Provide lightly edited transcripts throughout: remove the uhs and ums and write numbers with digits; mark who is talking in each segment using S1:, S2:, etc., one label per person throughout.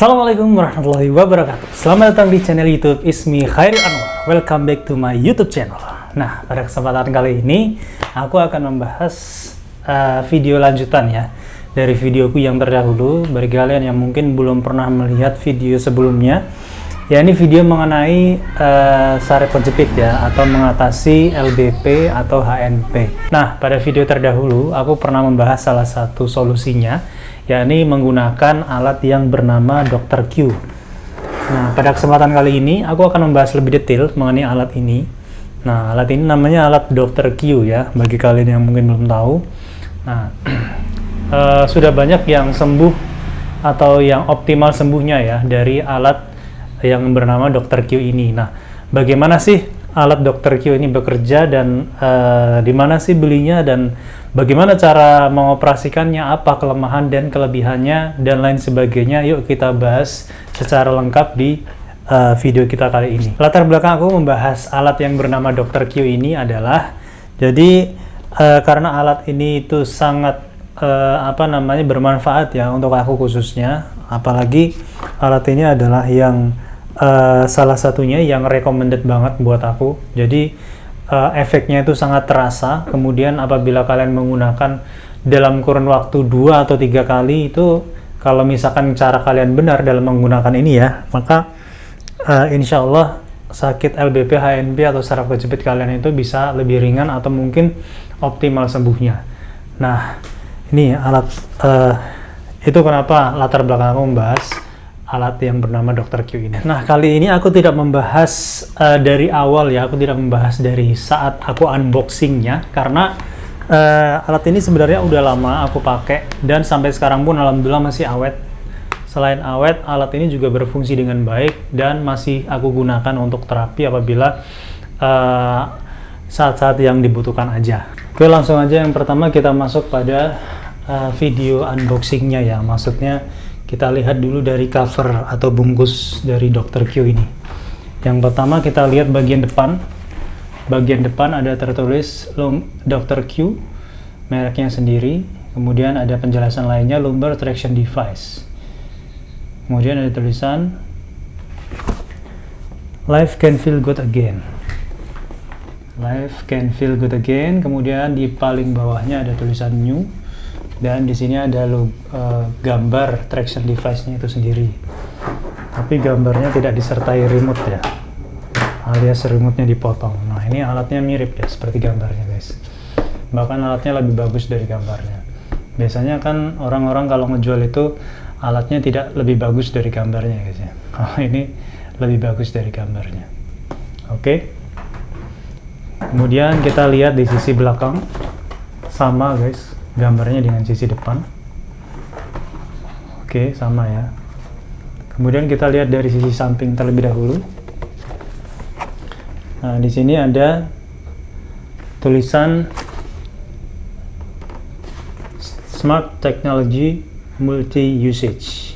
S1: Assalamualaikum warahmatullahi wabarakatuh. Selamat datang di channel YouTube Ismi Khairil Anwar. Welcome back to my YouTube channel. Nah, pada kesempatan kali ini aku akan membahas video lanjutan ya dari videoku yang terdahulu. Bagi kalian yang mungkin belum pernah melihat video sebelumnya, ya ini video mengenai saraf kejepit ya, atau mengatasi LBP atau HNP. Nah, pada video terdahulu aku pernah membahas salah satu solusinya, yakni menggunakan alat yang bernama Dr. Q. Nah, pada kesempatan kali ini aku akan membahas lebih detail mengenai alat ini. Nah, alat ini namanya alat Dr. Q ya, bagi kalian yang mungkin belum tahu. Nah, sudah banyak yang sembuh atau yang optimal sembuhnya ya dari alat yang bernama Dr. Q ini. Nah, bagaimana sih alat Dr. Q ini bekerja dan di mana sih belinya dan bagaimana cara mengoperasikannya, apa kelemahan dan kelebihannya, dan lain sebagainya. Yuk kita bahas secara lengkap di video kita kali ini. Latar belakang aku membahas alat yang bernama Dr. Q ini adalah, jadi karena alat ini itu sangat bermanfaat ya untuk aku khususnya, apalagi alat ini adalah yang salah satunya yang recommended banget buat aku. Jadi efeknya itu sangat terasa. Kemudian apabila kalian menggunakan dalam kurun waktu 2 atau 3 kali itu, kalau misalkan cara kalian benar dalam menggunakan ini ya, maka insya Allah sakit LBP, HNP atau saraf kejepit kalian itu bisa lebih ringan atau mungkin optimal sembuhnya. Nah, ini alat itu kenapa latar belakang aku membahas alat yang bernama Dr. Q ini. Nah, kali ini aku tidak membahas dari awal ya, aku tidak membahas dari saat aku unboxingnya, karena alat ini sebenarnya udah lama aku pakai dan sampai sekarang pun alhamdulillah masih awet. Selain awet, alat ini juga berfungsi dengan baik dan masih aku gunakan untuk terapi apabila saat-saat yang dibutuhkan aja. Oke, langsung aja yang pertama kita masuk pada video unboxingnya ya, maksudnya kita lihat dulu dari cover atau bungkus dari Dr. Q ini. Yang pertama kita lihat bagian depan. Bagian depan ada tertulis Dr. Q, mereknya sendiri. Kemudian ada penjelasan lainnya, lumbar traction device. Kemudian ada tulisan Life can feel good again. Life can feel good again. Kemudian di paling bawahnya ada tulisan new. Dan di sini ada gambar traction device-nya itu sendiri. Tapi gambarnya tidak disertai remote ya, alias remote-nya dipotong. Nah, ini alatnya mirip ya seperti gambarnya guys. Bahkan alatnya lebih bagus dari gambarnya. Biasanya kan orang-orang kalau ngejual itu alatnya tidak lebih bagus dari gambarnya guys ya. Oh, ini lebih bagus dari gambarnya. Oke. Kemudian kita lihat di sisi belakang, sama guys gambarnya dengan sisi depan. Oke, sama ya. Kemudian kita lihat dari sisi samping terlebih dahulu. Nah, di sini ada tulisan Smart Technology Multi Usage.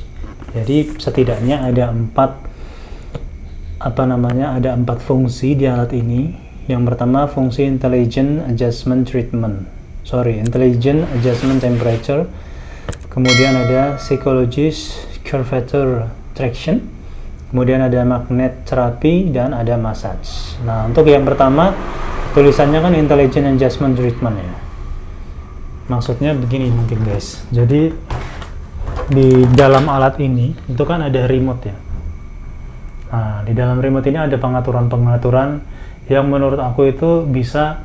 S1: Jadi setidaknya ada ada 4 fungsi di alat ini. Yang pertama fungsi Intelligent Adjustment Temperature. Kemudian ada Psychologist Curvature Traction. Kemudian ada Magnet Therapy dan ada Massage. Nah, untuk yang pertama tulisannya kan Intelligent Adjustment Treatment ya. Maksudnya begini mungkin guys. Jadi di dalam alat ini itu kan ada remote ya. Nah, di dalam remote ini ada pengaturan-pengaturan yang menurut aku itu bisa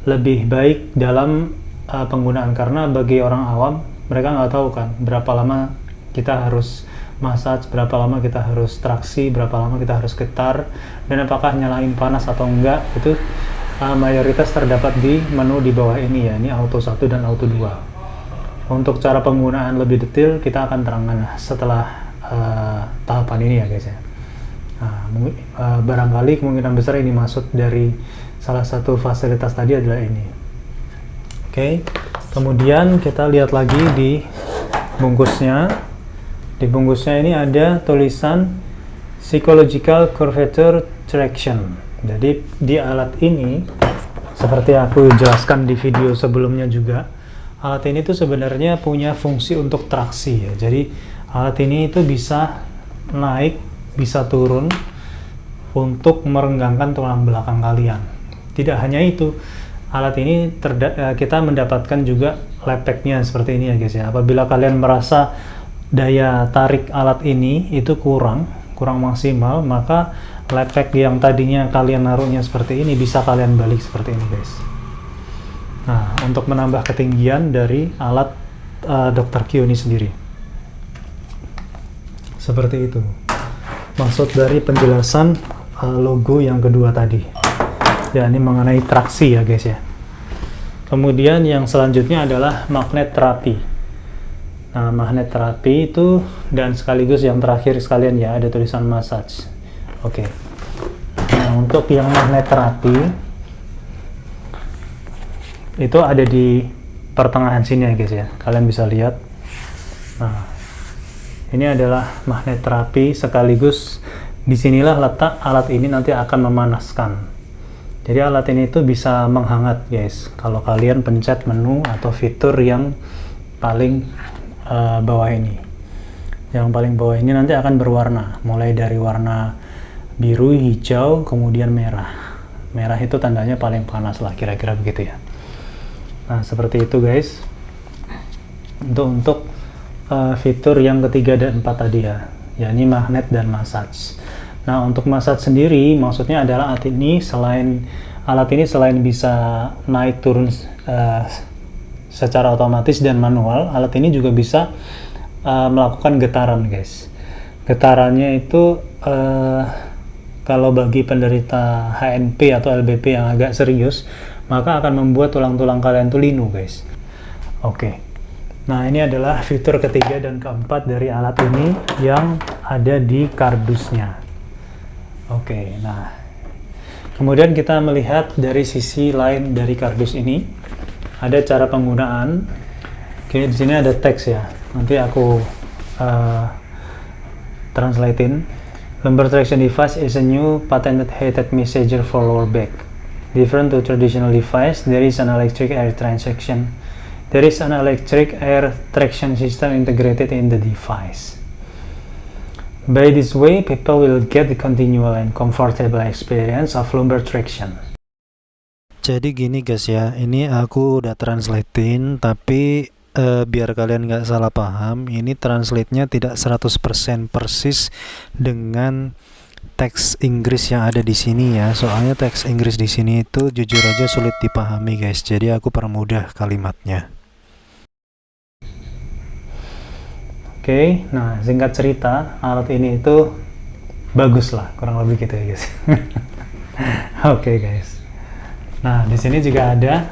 S1: lebih baik dalam penggunaan, karena bagi orang awam mereka nggak tahu kan berapa lama kita harus massage, berapa lama kita harus traksi, berapa lama kita harus getar, dan apakah nyalain panas atau enggak. Itu mayoritas terdapat di menu di bawah ini ya, ini auto 1 dan auto 2. Untuk cara penggunaan lebih detail kita akan terangkan setelah tahapan ini ya guys ya. Nah, barangkali kemungkinan besar ini masuk dari salah satu fasilitas tadi adalah ini. Oke, kemudian kita lihat lagi di bungkusnya. Di bungkusnya ini ada tulisan Psychological Curvature Traction. Jadi di alat ini, seperti aku jelaskan di video sebelumnya juga, alat ini tuh sebenarnya punya fungsi untuk traksi ya. Jadi alat ini itu bisa naik, bisa turun untuk merenggangkan tulang belakang kalian. Tidak hanya itu, alat ini kita mendapatkan juga lepeknya seperti ini ya guys ya. Apabila kalian merasa daya tarik alat ini itu kurang maksimal, maka lepek yang tadinya kalian naruhnya seperti ini bisa kalian balik seperti ini guys. Nah, untuk menambah ketinggian dari alat Dr. Q ini sendiri. Seperti itu. Maksud dari penjelasan logo yang kedua tadi. Ya, ini mengenai traksi ya guys ya. Kemudian yang selanjutnya adalah magnet terapi. Nah, magnet terapi itu, dan sekaligus yang terakhir sekalian ya, ada tulisan massage. Oke. Nah, untuk yang magnet terapi itu ada di pertengahan sini ya guys ya, kalian bisa lihat. Nah, ini adalah magnet terapi, sekaligus disinilah letak alat ini nanti akan memanaskan. Jadi alat ini tuh bisa menghangat guys kalau kalian pencet menu atau fitur yang paling bawah ini. Yang paling bawah ini nanti akan berwarna, mulai dari warna biru, hijau, kemudian merah. Merah itu tandanya paling panas lah, kira-kira begitu ya. Nah, seperti itu guys. Untuk fitur yang ketiga dan 4 tadi ya, yakni magnet dan massage. Nah, untuk massage sendiri maksudnya adalah alat ini selain bisa naik turun secara otomatis dan manual, alat ini juga bisa melakukan getaran guys. Getarannya itu kalau bagi penderita HNP atau LBP yang agak serius, maka akan membuat tulang-tulang kalian tuh linu guys. Oke. Nah, ini adalah fitur ketiga dan keempat dari alat ini yang ada di kardusnya. Oke, nah kemudian kita melihat dari sisi lain dari kardus ini, ada cara penggunaan. Oke, di sini ada teks ya, nanti aku translatein. Lumbar traction device is a new patented heated massager for lower back. Different to traditional device, there is an electric air traction. There is an electric air traction system integrated in the device. By this way, people will get the continual and comfortable experience of lumbar traction. Jadi gini guys ya, ini aku udah translatein, tapi biar kalian nggak salah paham, ini translate-nya tidak 100% persis dengan teks Inggris yang ada di sini ya. Soalnya teks Inggris di sini itu jujur aja sulit dipahami guys. Jadi aku permudah kalimatnya. Oke, nah singkat cerita, alat ini itu bagus lah, kurang lebih gitu ya guys. Oke guys. Nah, di sini juga ada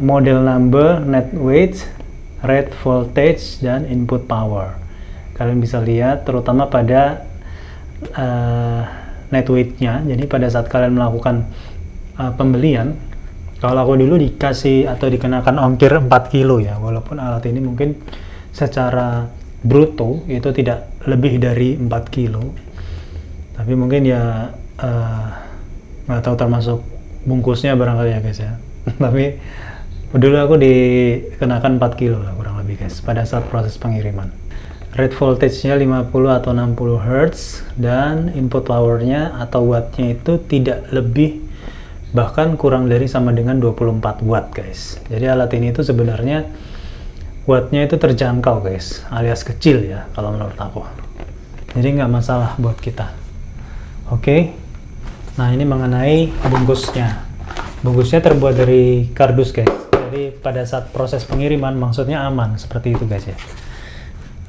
S1: model number, net weight, rate voltage, dan input power. Kalian bisa lihat terutama pada net weight-nya. Jadi pada saat kalian melakukan pembelian, kalau aku dulu dikasih atau dikenakan ongkir 4 kilo ya, walaupun alat ini mungkin secara bruto itu tidak lebih dari 4 kilo, tapi mungkin ya nggak tahu termasuk bungkusnya barangkali ya guys ya. Tapi dulu aku dikenakan 4 kilo lah kurang lebih guys pada saat proses pengiriman. Rate voltage-nya 50 atau 60 Hz, dan input power-nya atau watt-nya itu tidak lebih, bahkan kurang dari sama dengan 24 watt guys. Jadi alat ini itu sebenarnya watt-nya itu terjangkau guys, alias kecil ya kalau menurut aku. Jadi nggak masalah buat kita. Oke. Nah, ini mengenai bungkusnya. Bungkusnya terbuat dari kardus guys. Jadi pada saat proses pengiriman maksudnya aman seperti itu guys ya.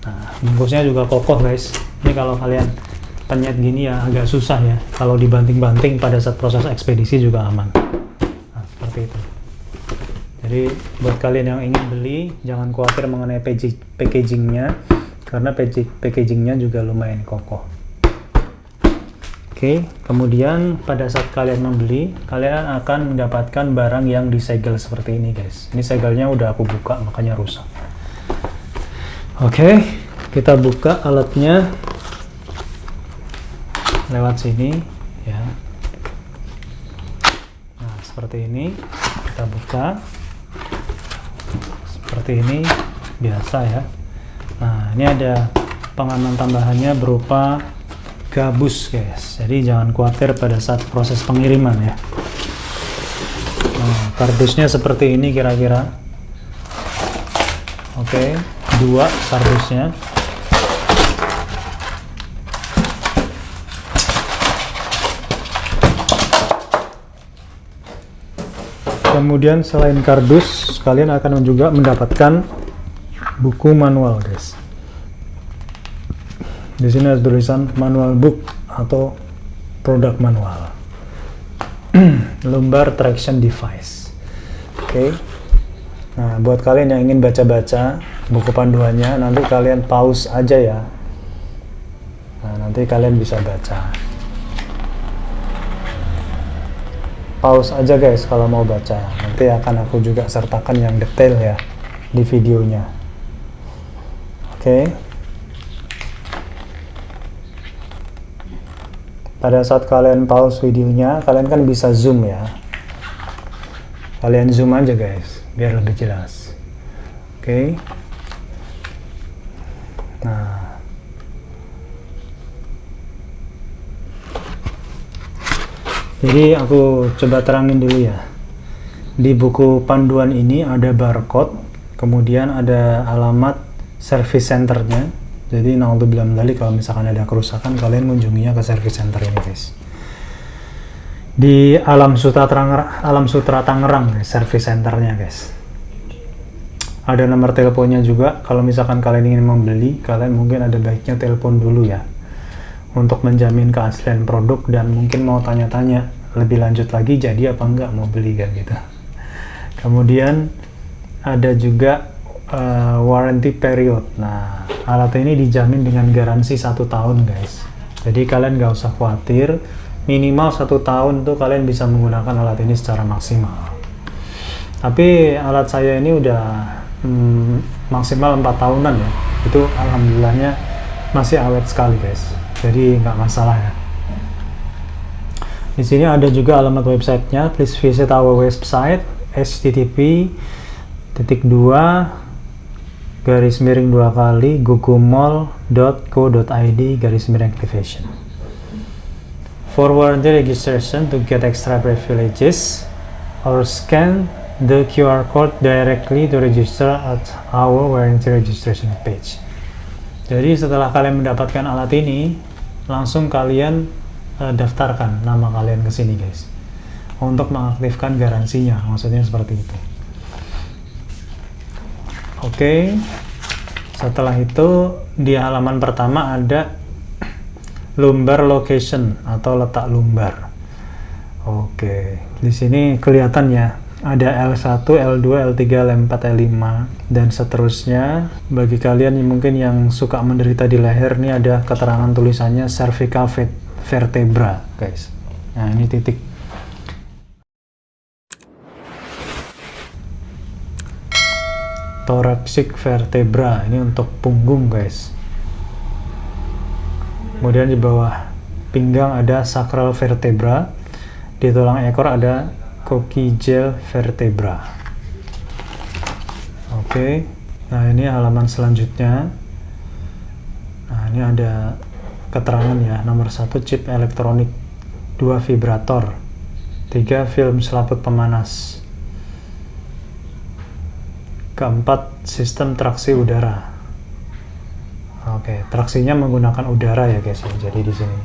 S1: Nah, bungkusnya juga kokoh guys. Ini kalau kalian penyet gini ya agak susah ya. Kalau dibanting-banting pada saat proses ekspedisi juga aman. Nah, seperti itu. Jadi buat kalian yang ingin beli, jangan khawatir mengenai packagingnya, karena packagingnya juga lumayan kokoh. Oke, kemudian pada saat kalian membeli, kalian akan mendapatkan barang yang disegel seperti ini guys. Ini segelnya udah aku buka, makanya rusak. Oke, kita buka alatnya lewat sini ya. Nah, seperti ini kita buka. seperti ini, biasa ya. Nah, ini ada pengaman tambahannya berupa gabus guys, jadi jangan khawatir pada saat proses pengiriman ya. Nah, kardusnya seperti ini kira-kira. Oke, 2 kardusnya. Kemudian selain kardus, kalian akan juga mendapatkan buku manual guys. Di sini ada tulisan manual book atau produk manual. Lumbar traction device. Oke. Nah, buat kalian yang ingin baca-baca buku panduannya, nanti kalian pause aja ya. Nah, nanti kalian bisa baca. Pause aja guys kalau mau baca. Nanti akan aku juga sertakan yang detail ya di videonya. Oke. Pada saat kalian pause videonya, kalian kan bisa zoom ya. Kalian zoom aja guys, biar lebih jelas. Oke. Nah. Jadi aku coba terangin dulu ya. Di buku panduan ini ada barcode, kemudian ada alamat service centernya. Jadi naudzubillah dari kalau misalkan ada kerusakan, kalian mengunjunginya ke service center ini guys. Di Alam Sutra Tangerang service centernya guys. Ada nomor teleponnya juga. Kalau misalkan kalian ingin membeli, kalian mungkin ada baiknya telepon dulu ya, untuk menjamin keaslian produk dan mungkin mau tanya-tanya lebih lanjut lagi jadi apa enggak mau beli kan gitu. Kemudian ada juga warranty period. Nah, alat ini dijamin dengan garansi 1 tahun guys. Jadi kalian nggak usah khawatir, minimal 1 tahun tuh kalian bisa menggunakan alat ini secara maksimal. Tapi alat saya ini udah maksimal 4 tahunan ya. Itu alhamdulillahnya masih awet sekali guys. Jadi nggak masalah ya. Di sini ada juga alamat websitenya. Please visit our website http://gugumall.co.id/activation for warranty registration. To get extra privileges or scan the QR code directly to register at our warranty registration page. Jadi setelah kalian mendapatkan alat ini, langsung kalian daftarkan nama kalian ke sini guys, untuk mengaktifkan garansinya, maksudnya seperti itu. Oke. Setelah itu di halaman pertama ada lumbar location atau letak lumbar. Oke, di sini kelihatan ya, ada L1, L2, L3, L4, L5 dan seterusnya. Bagi kalian yang mungkin yang suka menderita di leher, ini ada keterangan tulisannya cervical vertebra guys. Nah, ini titik. Thoracic vertebra, ini untuk punggung guys. Kemudian di bawah pinggang ada sacral vertebra, di tulang ekor ada coccygeal vertebra. Oke. Nah, ini halaman selanjutnya. Nah, ini ada keterangan ya, nomor 1 chip elektronik, 2 vibrator, 3 film selaput pemanas, keempat sistem traksi udara. Oke, traksinya menggunakan udara ya guys ya, jadi di sini.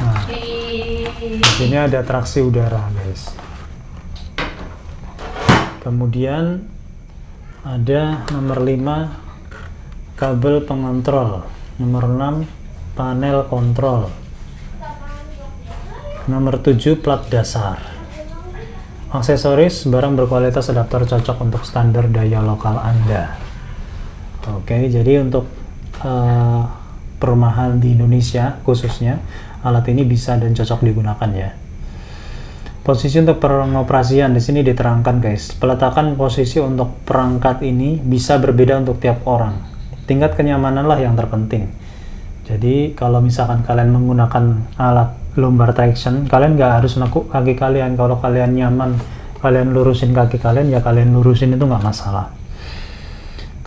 S1: Nah, di sini ada traksi udara guys. Kemudian ada nomor 5 kabel pengontrol, nomor 6 panel kontrol, nomor 7 plat dasar. Aksesoris barang berkualitas adaptor cocok untuk standar daya lokal Anda. Oke, jadi untuk perumahan di Indonesia khususnya, alat ini bisa dan cocok digunakan ya. Posisi untuk pengoperasian di sini diterangkan guys. Peletakan posisi untuk perangkat ini bisa berbeda untuk tiap orang. Tingkat kenyamanan lah yang terpenting. Jadi kalau misalkan kalian menggunakan alat lumbar traction, kalian nggak harus nekuk kaki kalian. Kalau kalian nyaman kalian lurusin kaki kalian, ya kalian lurusin, itu nggak masalah.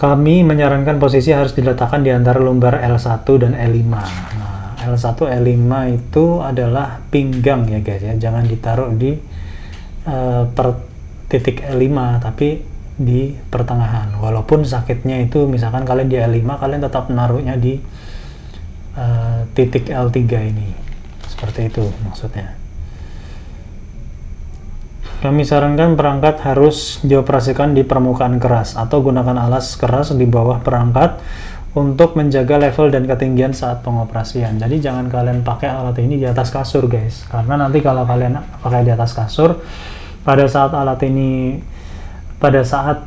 S1: Kami menyarankan posisi harus diletakkan di antara lumbar L1 dan L5. Nah, L1 L5 itu adalah pinggang ya guys ya, jangan ditaruh di titik L5, tapi di pertengahan. Walaupun sakitnya itu misalkan kalian di L5, kalian tetap menaruhnya di titik L3 ini, seperti itu maksudnya. Kami sarankan perangkat harus dioperasikan di permukaan keras atau gunakan alas keras di bawah perangkat untuk menjaga level dan ketinggian saat pengoperasian. Jadi jangan kalian pakai alat ini di atas kasur guys, karena nanti kalau kalian pakai di atas kasur, pada saat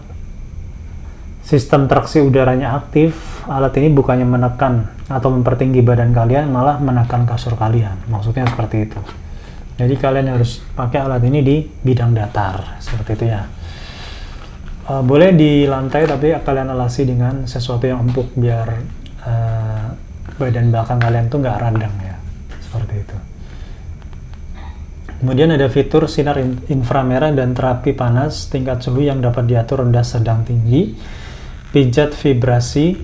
S1: sistem traksi udaranya aktif, alat ini bukannya menekan atau mempertinggi badan kalian, malah menekan kasur kalian. Maksudnya seperti itu. Jadi kalian harus pakai alat ini di bidang datar, seperti itu ya. Boleh di lantai, tapi kalian alasi dengan sesuatu yang empuk biar badan belakang kalian tuh nggak radang ya, seperti itu. Kemudian ada fitur sinar inframerah dan terapi panas tingkat suhu yang dapat diatur rendah, sedang, tinggi. Pijat vibrasi.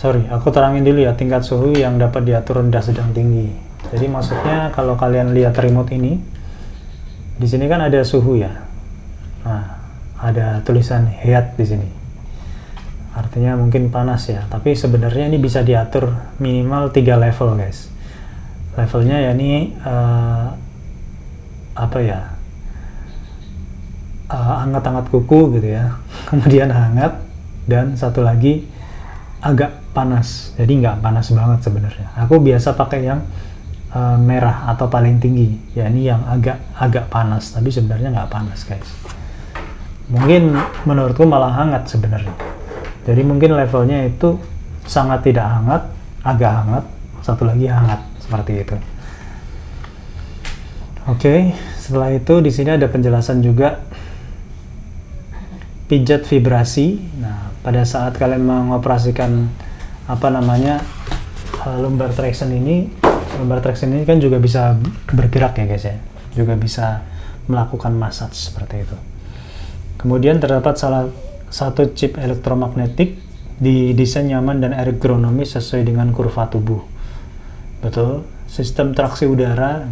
S1: Aku terangin dulu ya, tingkat suhu yang dapat diatur rendah, sedang, tinggi. Jadi maksudnya kalau kalian lihat remote ini, di sini kan ada suhu ya. Nah, ada tulisan heat di sini. Artinya mungkin panas ya, tapi sebenarnya ini bisa diatur minimal 3 level guys. Levelnya ya ini hangat-hangat kuku gitu ya. Kemudian hangat, dan satu lagi agak panas. Jadi nggak panas banget sebenarnya. Aku biasa pakai yang merah atau paling tinggi, ya ini yang agak panas, tapi sebenarnya nggak panas guys. Mungkin menurutku malah hangat sebenarnya. Jadi mungkin levelnya itu sangat tidak hangat, agak hangat, satu lagi hangat, seperti itu. Oke, setelah itu di sini ada penjelasan juga pijat vibrasi. Nah, pada saat kalian mengoperasikan lumbar traction ini, kan juga bisa bergerak ya guys ya, juga bisa melakukan massage seperti itu. Kemudian terdapat salah satu chip elektromagnetik didesain nyaman dan ergonomis sesuai dengan kurva tubuh. Betul, sistem traksi udara,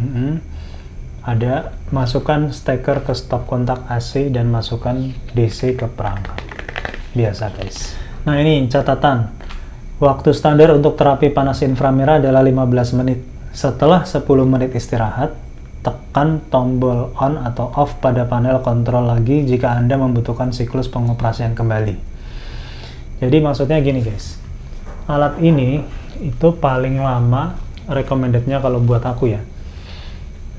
S1: ada, masukkan steker ke stop kontak AC dan masukkan DC ke perangkat. Biasa guys. Nah ini catatan, waktu standar untuk terapi panas inframerah adalah 15 menit. Setelah 10 menit istirahat, tekan tombol on atau off pada panel kontrol lagi jika Anda membutuhkan siklus pengoperasian kembali. Jadi maksudnya gini guys, alat ini itu paling lama recommended-nya kalau buat aku ya,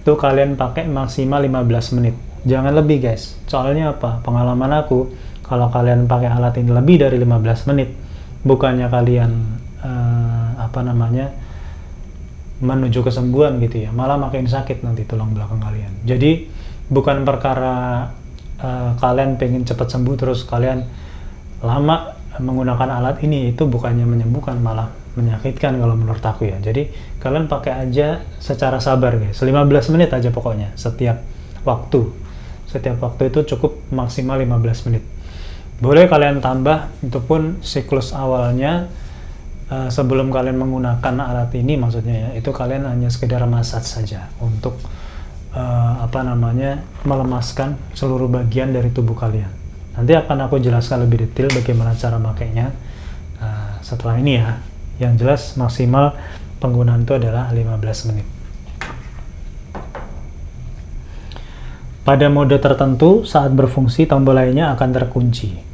S1: itu kalian pakai maksimal 15 menit. Jangan lebih guys. Soalnya apa? Pengalaman aku, kalau kalian pakai alat ini lebih dari 15 menit, bukannya kalian menuju kesembuhan gitu ya, malah makin sakit nanti tulang belakang kalian. Jadi bukan perkara kalian pengen cepat sembuh terus kalian lama menggunakan alat ini, itu bukannya menyembuhkan, malah menyakitkan kalau menurut aku ya. Jadi kalian pakai aja secara sabar guys, 15 menit aja pokoknya setiap waktu itu cukup maksimal 15 menit. Boleh kalian tambah, itu pun siklus awalnya sebelum kalian menggunakan alat ini, maksudnya ya, itu kalian hanya sekedar massage saja untuk melemaskan seluruh bagian dari tubuh kalian. Nanti akan aku jelaskan lebih detail bagaimana cara makainya setelah ini ya. Yang jelas maksimal penggunaan itu adalah 15 menit. Pada mode tertentu saat berfungsi, tombol lainnya akan terkunci.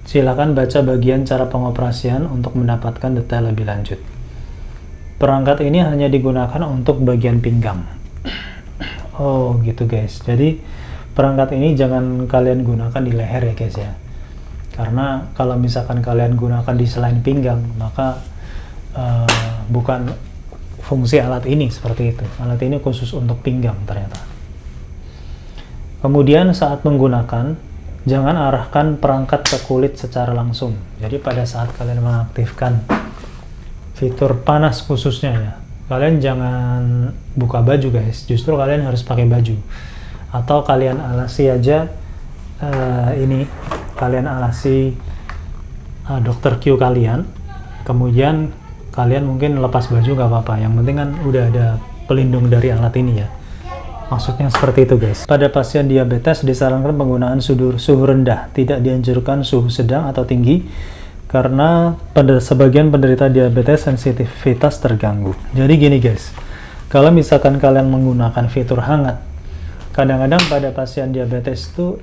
S1: Silakan baca bagian cara pengoperasian untuk mendapatkan detail lebih lanjut. Perangkat ini hanya digunakan untuk bagian pinggang. Oh gitu guys. Jadi perangkat ini jangan kalian gunakan di leher ya guys ya. Karena kalau misalkan kalian gunakan di selain pinggang, maka bukan fungsi alat ini seperti itu. Alat ini khusus untuk pinggang ternyata. Kemudian saat menggunakan, jangan arahkan perangkat ke kulit secara langsung. Jadi pada saat kalian mengaktifkan fitur panas khususnya ya, kalian jangan buka baju guys, justru kalian harus pakai baju. atau kalian alasi aja ini, kalian alasi Dr. Q kalian, kemudian kalian mungkin lepas baju nggak apa-apa, yang penting kan udah ada pelindung dari alat ini ya. Maksudnya seperti itu guys. Pada pasien diabetes disarankan penggunaan suhu rendah, tidak dianjurkan suhu sedang atau tinggi karena pada sebagian penderita diabetes sensitivitas terganggu. Jadi gini guys, kalau misalkan kalian menggunakan fitur hangat, kadang-kadang pada pasien diabetes itu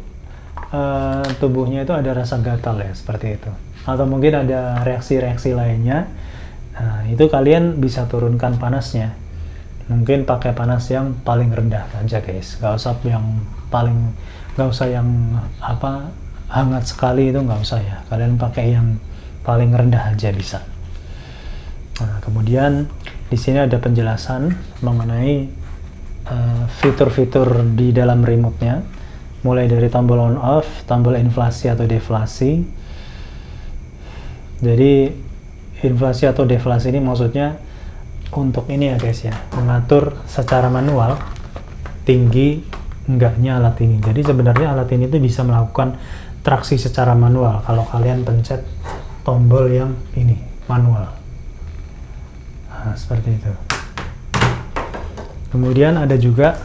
S1: tubuhnya itu ada rasa gatal ya, seperti itu, atau mungkin ada reaksi-reaksi lainnya. Nah, itu kalian bisa turunkan panasnya, mungkin pakai panas yang paling rendah aja guys, nggak usah yang hangat sekali, itu nggak usah ya, kalian pakai yang paling rendah aja bisa. Nah, kemudian di sini ada penjelasan mengenai fitur-fitur di dalam remote-nya, mulai dari tombol on off, tombol inflasi atau deflasi. Jadi inflasi atau deflasi ini maksudnya untuk ini ya guys ya, mengatur secara manual tinggi enggaknya alat ini. Jadi sebenarnya alat ini tuh bisa melakukan traksi secara manual kalau kalian pencet tombol yang ini manual. Nah, seperti itu. Kemudian ada juga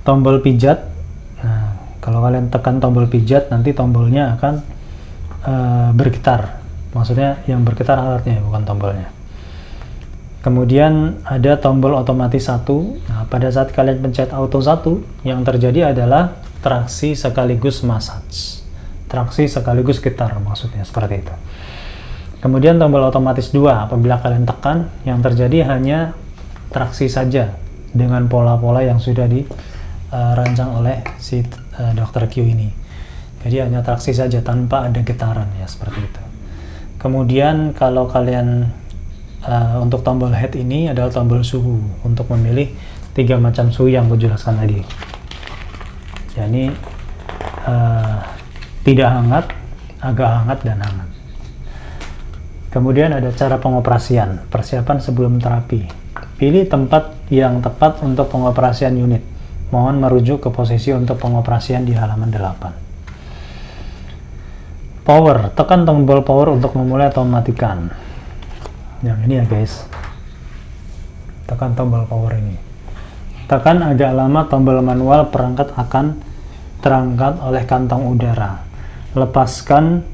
S1: tombol pijat. Nah, kalau kalian tekan tombol pijat, nanti tombolnya akan bergetar. Maksudnya yang bergetar alatnya, bukan tombolnya. Kemudian ada tombol otomatis 1. Nah, pada saat kalian pencet auto 1, yang terjadi adalah traksi sekaligus massage. Traksi sekaligus getar, maksudnya seperti itu. Kemudian tombol otomatis 2, apabila kalian tekan, yang terjadi hanya traksi saja dengan pola-pola yang sudah dirancang oleh si Dr. Q ini. Jadi hanya traksi saja tanpa ada getaran ya, seperti itu. Kemudian kalau kalian untuk tombol head ini adalah tombol suhu untuk memilih 3 macam suhu yang aku jelaskan tadi. Jadi tidak hangat, agak hangat, dan hangat. Kemudian ada cara pengoperasian, persiapan sebelum terapi. Pilih tempat yang tepat untuk pengoperasian unit. Mohon merujuk ke posisi untuk pengoperasian di halaman 8. Power, tekan tombol power untuk memulai atau mematikan. Yang ini ya guys, tekan tombol power ini. Tekan agak lama tombol manual, perangkat akan terangkat oleh kantong udara. Lepaskan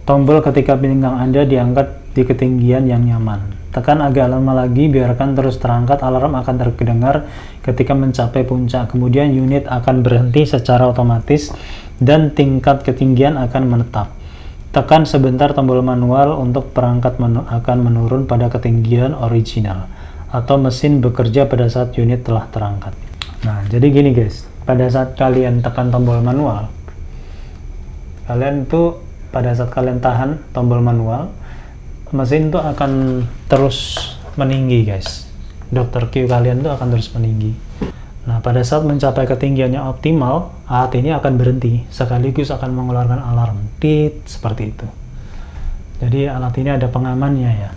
S1: tombol ketika pinggang Anda diangkat di ketinggian yang nyaman. Tekan agak lama lagi, biarkan terus terangkat, alarm akan terdengar ketika mencapai puncak. Kemudian unit akan berhenti secara otomatis dan tingkat ketinggian akan menetap. Tekan sebentar tombol manual untuk perangkat akan menurun pada ketinggian original, atau mesin bekerja pada saat unit telah terangkat. Nah, jadi gini guys, pada saat kalian tekan tombol manual, kalian tuh pada saat kalian tahan tombol manual, mesin tuh akan terus meninggi guys. Dr. Q kalian tuh akan terus meninggi. Nah, pada saat mencapai ketinggiannya optimal, alat ini akan berhenti, sekaligus akan mengeluarkan alarm, tit, seperti itu. Jadi alat ini ada pengamannya ya.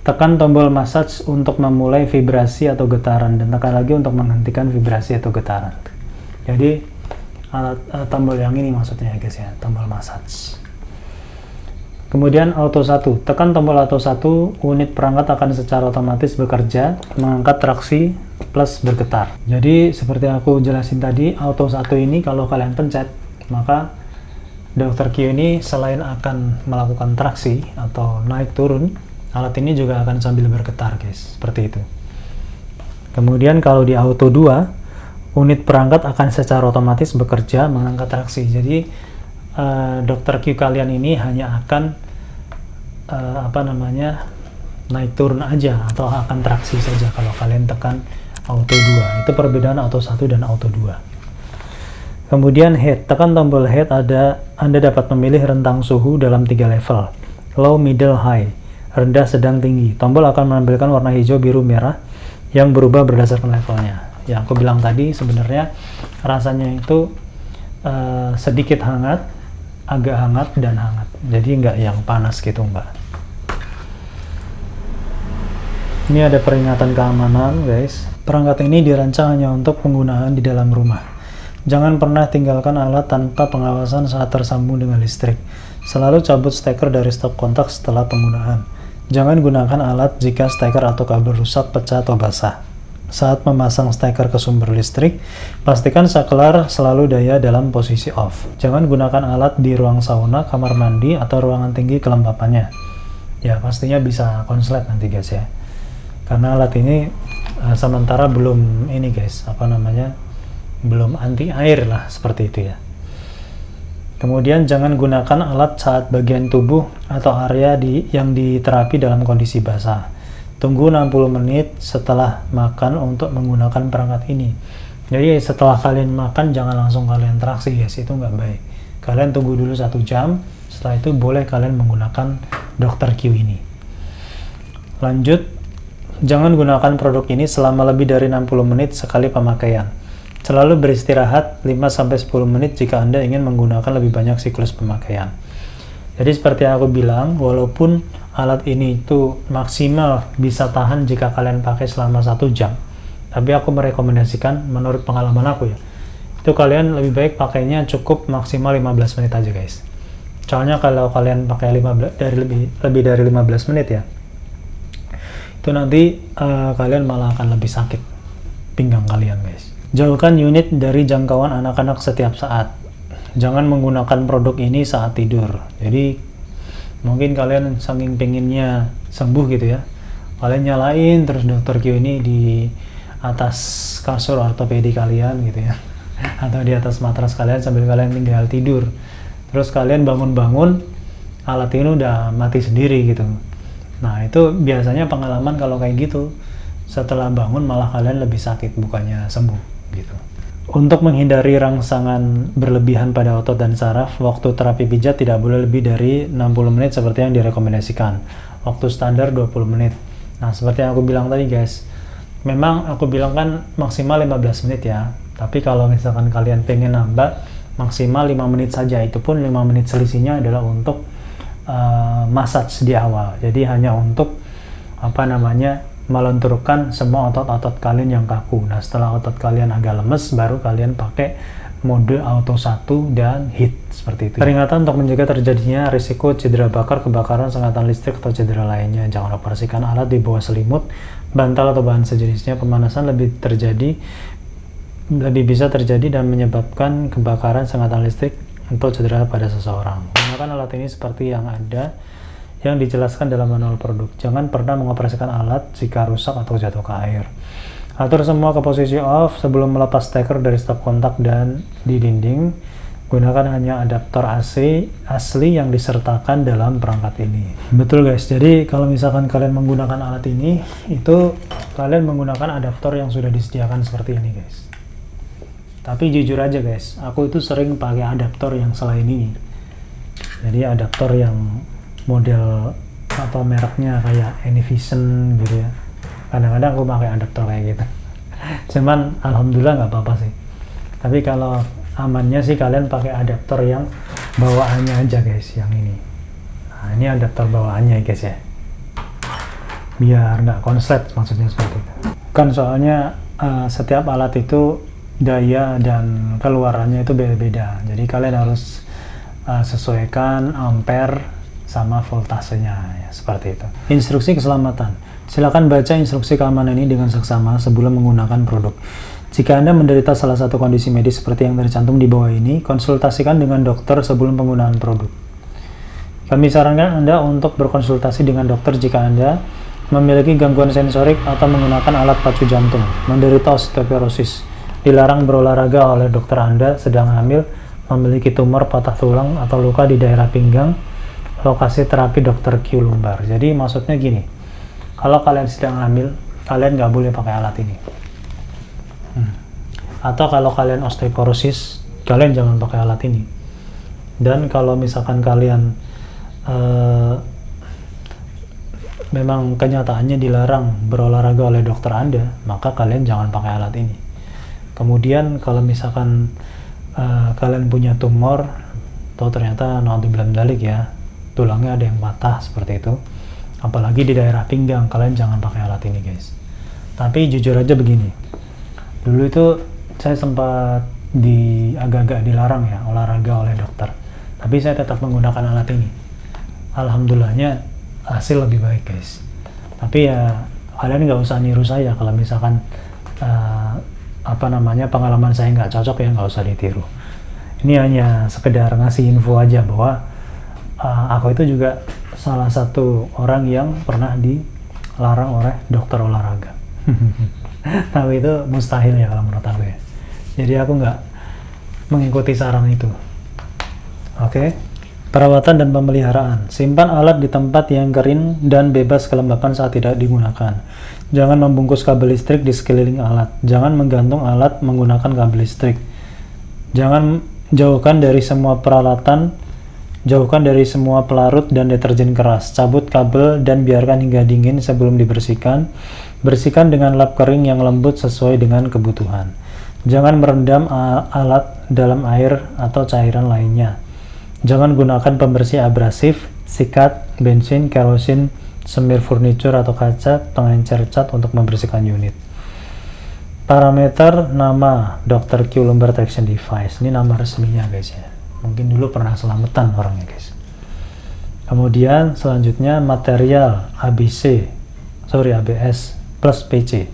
S1: Tekan tombol massage untuk memulai vibrasi atau getaran, dan tekan lagi untuk menghentikan vibrasi atau getaran. Jadi alat tombol yang ini maksudnya ya guys ya, tombol massage. Kemudian auto 1, tekan tombol auto 1, unit perangkat akan secara otomatis bekerja, mengangkat traksi plus bergetar. Jadi seperti aku jelasin tadi, auto 1 ini kalau kalian pencet, maka Dr. Q ini selain akan melakukan traksi atau naik turun, alat ini juga akan sambil bergetar guys, seperti itu. Kemudian kalau di auto 2, unit perangkat akan secara otomatis bekerja mengangkat traksi. Jadi Dr. Q kalian ini hanya akan naik turun aja atau akan traksi saja kalau kalian tekan auto 2. Itu perbedaan auto 1 dan auto 2. Kemudian head, tekan tombol head, Anda dapat memilih rentang suhu dalam 3 level, low, middle, high, rendah, sedang, tinggi. Tombol akan menampilkan warna hijau, biru, merah yang berubah berdasarkan levelnya. Yang aku bilang tadi sebenarnya rasanya itu sedikit hangat, agak hangat, dan hangat. Jadi nggak yang panas gitu, enggak. Ini ada peringatan keamanan guys. Perangkat ini dirancang hanya untuk penggunaan di dalam rumah. Jangan pernah tinggalkan alat tanpa pengawasan saat tersambung dengan listrik. Selalu cabut steker dari stop kontak setelah penggunaan. Jangan gunakan alat jika steker atau kabel rusak, pecah, atau basah. Saat memasang steker ke sumber listrik, pastikan saklar selalu daya dalam posisi off. Jangan gunakan alat di ruang sauna, kamar mandi, atau ruangan tinggi kelembapannya. Ya, pastinya bisa konslet nanti guys ya. Karena alat ini sementara belum ini guys, belum anti air lah seperti itu ya. Kemudian jangan gunakan alat saat bagian tubuh atau area yang diterapi dalam kondisi basah. Tunggu 60 menit setelah makan untuk menggunakan perangkat ini. Jadi setelah kalian makan jangan langsung kalian teraksi guys, itu nggak baik. Kalian tunggu dulu 1 jam, setelah itu boleh kalian menggunakan Dr. Q ini. Lanjut, jangan gunakan produk ini selama lebih dari 60 menit sekali pemakaian. Selalu beristirahat 5-10 menit jika Anda ingin menggunakan lebih banyak siklus pemakaian. Jadi seperti yang aku bilang, walaupun alat ini itu maksimal bisa tahan jika kalian pakai selama 1 jam, tapi aku merekomendasikan menurut pengalaman aku ya, itu kalian lebih baik pakainya cukup maksimal 15 menit aja guys. Soalnya kalau kalian pakai lebih dari 15 menit ya, itu nanti kalian malah akan lebih sakit pinggang kalian guys. Jauhkan unit dari jangkauan anak-anak setiap saat. Jangan menggunakan produk ini saat tidur. Jadi mungkin kalian saking pengennya sembuh gitu ya, kalian nyalain terus Dr. Q ini di atas kasur ortopedi kalian gitu ya, atau di atas matras kalian sambil kalian tinggal tidur. Terus kalian bangun-bangun, alat ini udah mati sendiri gitu. Nah itu biasanya pengalaman kalau kayak gitu, setelah bangun malah kalian lebih sakit bukannya sembuh gitu. Untuk menghindari rangsangan berlebihan pada otot dan saraf, waktu terapi pijat tidak boleh lebih dari 60 menit seperti yang direkomendasikan. Waktu standar 20 menit. Nah seperti yang aku bilang tadi guys, memang aku bilang kan maksimal 15 menit ya, tapi kalau misalkan kalian pengen nambah, maksimal 5 menit saja. Itu pun 5 menit selisihnya adalah untuk massage di awal. Jadi hanya untuk melenturkan semua otot-otot kalian yang kaku. Nah setelah otot kalian agak lemes, baru kalian pakai mode auto 1 dan heat seperti itu. Peringatan untuk mencegah terjadinya risiko cedera bakar, kebakaran, sengatan listrik, atau cedera lainnya. Jangan operasikan alat di bawah selimut, bantal, atau bahan sejenisnya. Pemanasan lebih bisa terjadi dan menyebabkan kebakaran, sengatan listrik, atau cedera pada seseorang. Gunakan alat ini seperti yang dijelaskan dalam manual produk. Jangan pernah mengoperasikan alat jika rusak atau jatuh ke air. Atur semua ke posisi off sebelum melepas steker dari stop kontak dan di dinding. Gunakan hanya adaptor AC asli yang disertakan dalam perangkat ini. Betul guys, jadi kalau misalkan kalian menggunakan alat ini, itu kalian menggunakan adaptor yang sudah disediakan seperti ini guys. Tapi jujur aja guys, aku itu sering pakai adaptor yang selain ini. Jadi adaptor yang model atau mereknya kayak Anyvision gitu ya. Kadang-kadang aku pakai adaptor kayak gitu. Cuman alhamdulillah nggak apa-apa sih. Tapi kalau amannya sih kalian pakai adaptor yang bawaannya aja guys, yang ini. Nah ini adaptor bawaannya guys ya. Biar nggak konslet, maksudnya seperti itu. Kan soalnya setiap alat itu daya dan keluarannya itu beda-beda. Jadi kalian harus sesuaikan ampere sama voltasenya ya, seperti itu. Instruksi keselamatan. Silakan baca instruksi keamanan ini dengan seksama sebelum menggunakan produk. Jika Anda menderita salah satu kondisi medis seperti yang tercantum di bawah ini, konsultasikan dengan dokter sebelum penggunaan produk. Kami sarankan Anda untuk berkonsultasi dengan dokter jika Anda memiliki gangguan sensorik atau menggunakan alat pacu jantung, menderita osteoporosis, dilarang berolahraga oleh dokter Anda, sedang hamil, memiliki tumor patah tulang atau luka di daerah pinggang, lokasi terapi Dr. Q lumbar. Jadi maksudnya gini, kalau kalian sedang hamil, kalian nggak boleh pakai alat ini. Atau kalau kalian osteoporosis, kalian jangan pakai alat ini. Dan kalau misalkan kalian memang kenyataannya dilarang berolahraga oleh dokter Anda, maka kalian jangan pakai alat ini. Kemudian kalau misalkan kalian punya tumor, atau ternyata naudzubillah dzalik ya, tulangnya ada yang patah seperti itu, Apalagi di daerah pinggang, kalian jangan pakai alat ini guys. Tapi jujur aja begini, dulu itu saya sempat agak-agak dilarang ya olahraga oleh dokter, tapi saya tetap menggunakan alat ini. Alhamdulillahnya hasil lebih baik guys. Tapi ya kalian nggak usah niru saya. Kalau misalkan pengalaman saya nggak cocok, ya nggak usah ditiru. Ini hanya sekedar ngasih info aja bahwa aku itu juga salah satu orang yang pernah dilarang oleh dokter olahraga. Tapi itu mustahil ya kalau menurut aku ya. Jadi aku nggak mengikuti saran itu. Oke. Perawatan dan pemeliharaan. Simpan alat di tempat yang kering dan bebas kelembapan saat tidak digunakan. Jangan membungkus kabel listrik di sekeliling alat. Jangan menggantung alat menggunakan kabel listrik. Jauhkan dari semua peralatan. Jauhkan dari semua pelarut dan deterjen keras. Cabut kabel dan biarkan hingga dingin sebelum dibersihkan. Bersihkan dengan lap kering yang lembut sesuai dengan kebutuhan. Jangan merendam alat dalam air atau cairan lainnya. Jangan gunakan pembersih abrasif, sikat, bensin, kerosin, semir furniture atau kaca, pengencer cat untuk membersihkan unit. Parameter nama Dr. Q Lumbar Traction Device. Ini nama resminya guys ya. Mungkin dulu pernah selamatan orangnya guys. Kemudian selanjutnya material ABS plus PC.